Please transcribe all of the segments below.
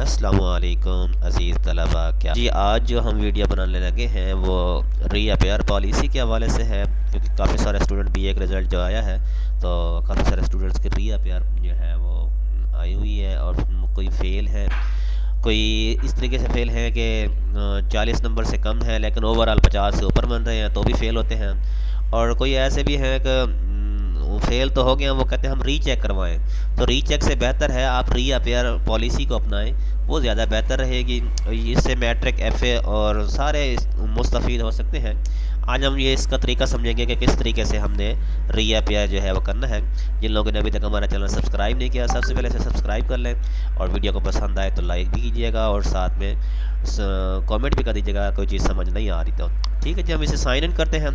अस्सलामुअलैकुम अज़ीज़ तलबा। क्या जी, आज जो हम वीडियो बनाने लगे हैं वो री अपेयर पॉलिसी के हवाले से है, क्योंकि काफ़ी सारे स्टूडेंट बीए का रिज़ल्ट जो आया है तो काफ़ी सारे स्टूडेंट्स की री अपेयर जो है वो आई हुई है और कोई फ़ेल है, कोई इस तरीके से फ़ेल है कि 40 नंबर से कम है लेकिन ओवरऑल 50 से ऊपर बन रहे हैं तो भी फ़ेल होते हैं, और कोई ऐसे भी हैं कि वो फेल तो हो गया, वो कहते हैं हम रीचेक करवाएं। तो रीचेक से बेहतर है आप री अपेयर पॉलिसी को अपनाएं, वो ज़्यादा बेहतर रहेगी। इससे मैट्रिक एफए और सारे मुस्तफ़ीद हो सकते हैं। आज हम ये इसका तरीका समझेंगे कि किस तरीके से हमने री अपेयर जो है वो करना है। जिन लोगों ने अभी तक हमारा चैनल सब्सक्राइब नहीं किया, सबसे पहले इसे सब्सक्राइब कर लें और वीडियो को पसंद आए तो लाइक भी कीजिएगा और साथ में कमेंट भी कर दीजिएगा कोई चीज़ समझ नहीं आ रही तो। ठीक है जी, हम इसे साइन इन करते हैं।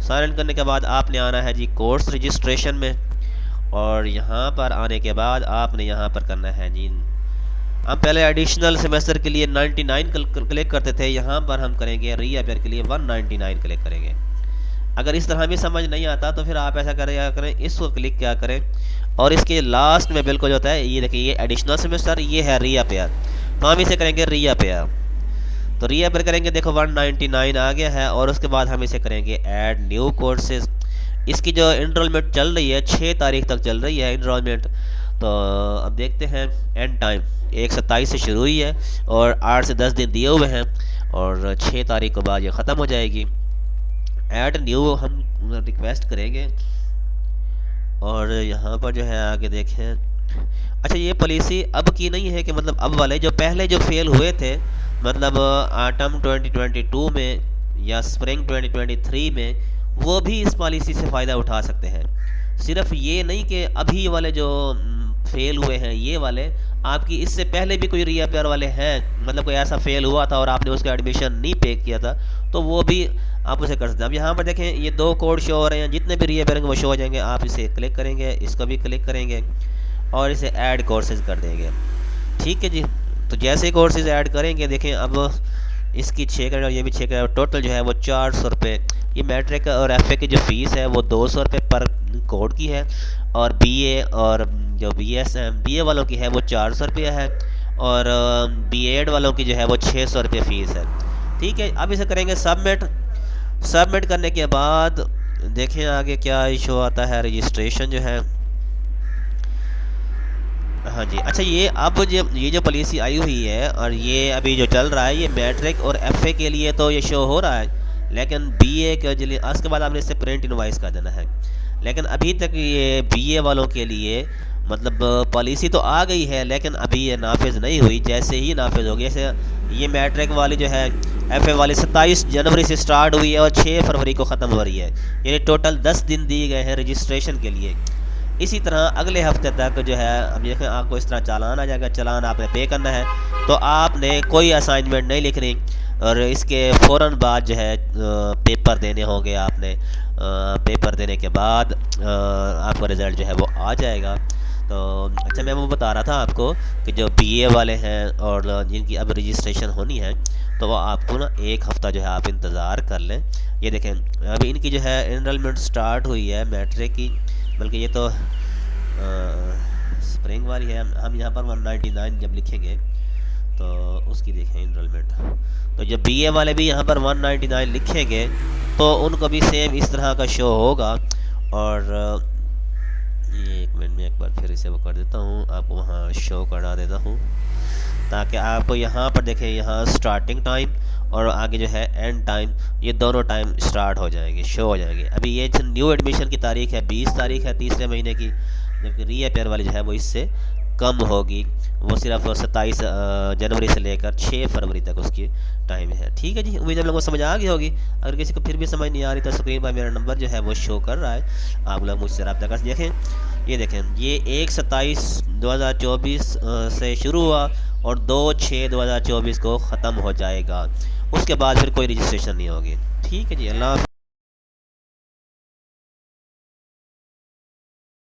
साइन इन करने के बाद आपने आना है जी कोर्स रजिस्ट्रेशन में, और यहाँ पर आने के बाद आपने यहाँ पर करना है जी, हम पहले एडिशनल सेमेस्टर के लिए 99 क्लिक करते थे, यहाँ पर हम करेंगे री अपेयर के लिए 199 क्लिक करेंगे। अगर इस तरह भी समझ नहीं आता तो फिर आप ऐसा करें, इसको क्लिक क्या करें और इसके लास्ट में बिल्कुल जो होता है ये देखिए, ये एडिशनल सेमेस्टर, ये है री अपेयर, तो हम इसे करेंगे री अपेयर। तो री अपेयर करेंगे, देखो 199 आ गया है, और उसके बाद हम इसे करेंगे ऐड न्यू कोर्सेज। इसकी जो इनरोलमेंट चल रही है 6 तारीख तक चल रही है इनरोलमेंट। तो अब देखते हैं एंड टाइम 1/27 से शुरू हुई है और 8 से 10 दिन दिए हुए हैं और 6 तारीख के बाद ये ख़त्म हो जाएगी। ऐड न्यू हम रिक्वेस्ट करेंगे और यहाँ पर जो है आगे देखें। अच्छा, ये पॉलिसी अब की नहीं है कि मतलब अब वाले जो पहले जो फेल हुए थे, मतलब ऑटम 2022 में या स्प्रिंग 2023 में, वो भी इस पॉलिसी से फ़ायदा उठा सकते हैं। सिर्फ ये नहीं कि अभी वाले जो फेल हुए हैं ये वाले, आपकी इससे पहले भी कोई री अपेयर वाले हैं, मतलब कोई ऐसा फेल हुआ था और आपने उसका एडमिशन नहीं पे किया था तो वो भी आप उसे कर सकते हैं। अब यहाँ पर देखें ये 2 कोड शो हो रहे हैं, जितने भी री अपेयर वो शो हो जाएंगे। आप इसे क्लिक करेंगे, इसको भी क्लिक करेंगे और इसे ऐड कोर्सेज कर देंगे। ठीक है जी, तो जैसे ही कोर्सेज ऐड करेंगे देखें अब इसकी 6 क्रेडिट और ये भी 6 क्रेडिट, टोटल जो है वो 400 रुपये। ये मैट्रिक और एफए की जो फ़ीस है वो 200 रुपये पर कोड की है, और बीए और जो बीए वालों की है वो 400 रुपये है, और बीएड वालों की जो है वो 600 रुपये फ़ीस है। ठीक है, अब इसे करेंगे सबमिट। सबमिट करने के बाद देखें आगे क्या इशू आता है। रजिस्ट्रेशन जो है, हाँ जी, अच्छा ये अब ये जो पॉलिसी आई हुई है और ये अभी जो चल रहा है ये मैट्रिक और एफए के लिए तो ये शो हो रहा है, लेकिन बीए के लिए उसके बाद आपने इससे प्रिंट इनवाइस कर देना है। लेकिन अभी तक ये बीए वालों के लिए मतलब पॉलिसी तो आ गई है लेकिन अभी ये नाफिज नहीं हुई। जैसे ही नाफिज होगी, जैसे ये मैट्रिक वाली जो है एफए वाली 27 जनवरी से स्टार्ट हुई है और 6 फरवरी को ख़त्म हो रही है, यानी टोटल 10 दिन दिए गए हैं रजिस्ट्रेशन के लिए। इसी तरह अगले हफ्ते तक जो है, अब देखें आपको इस तरह चालान आ जाएगा, चालान आपने पे करना है। तो आपने कोई असाइनमेंट नहीं लिखनी और इसके फ़ौरन बाद जो है पेपर देने होंगे आपने। पेपर देने के बाद आपका रिज़ल्ट जो है वो आ जाएगा। तो अच्छा, मैं वो बता रहा था आपको कि जो बीए वाले हैं और जिनकी अब रजिस्ट्रेशन होनी है तो वो आपको ना 1 हफ़्ता जो है आप इंतज़ार कर लें। ये देखें अभी इनकी जो है इनरोलमेंट स्टार्ट हुई है मैट्रिक की, बल्कि ये तो स्प्रिंग वाली है। हम यहाँ पर 199 जब लिखेंगे तो उसकी देखें इनरोलमेंट, तो जब बीए वाले भी यहाँ पर 199 लिखेंगे तो उनको भी सेम इस तरह का शो होगा। और ये 1 मिनट में एक बार फिर इसे वो कर देता हूँ, आपको वहाँ शो करा देता हूँ ताकि आपको यहाँ पर देखें, यहाँ स्टार्टिंग टाइम और आगे जो है एंड टाइम, ये दोनों टाइम स्टार्ट हो जाएंगे, शो हो जाएंगे। अभी ये न्यू एडमिशन की तारीख है 20 तारीख है तीसरे महीने की, जबकि री अपेयर वाली जो है वो इससे कम होगी, वो सिर्फ 27 जनवरी से लेकर 6 फरवरी तक उसकी टाइम है। ठीक है जी, उम्मीद आप लोगों को समझ आ गई होगी। अगर किसी को फिर भी समझ नहीं आ रही तो स्क्रीन पर मेरा नंबर जो है वो शो कर रहा है, आप लोग मुझसे रब्ता कर देखें। ये देखें ये 1/27/2024 से शुरू हुआ और 2/6/2024 को ख़त्म हो जाएगा। उसके बाद फिर कोई रजिस्ट्रेशन नहीं होगी। ठीक है जी, अल्लाह।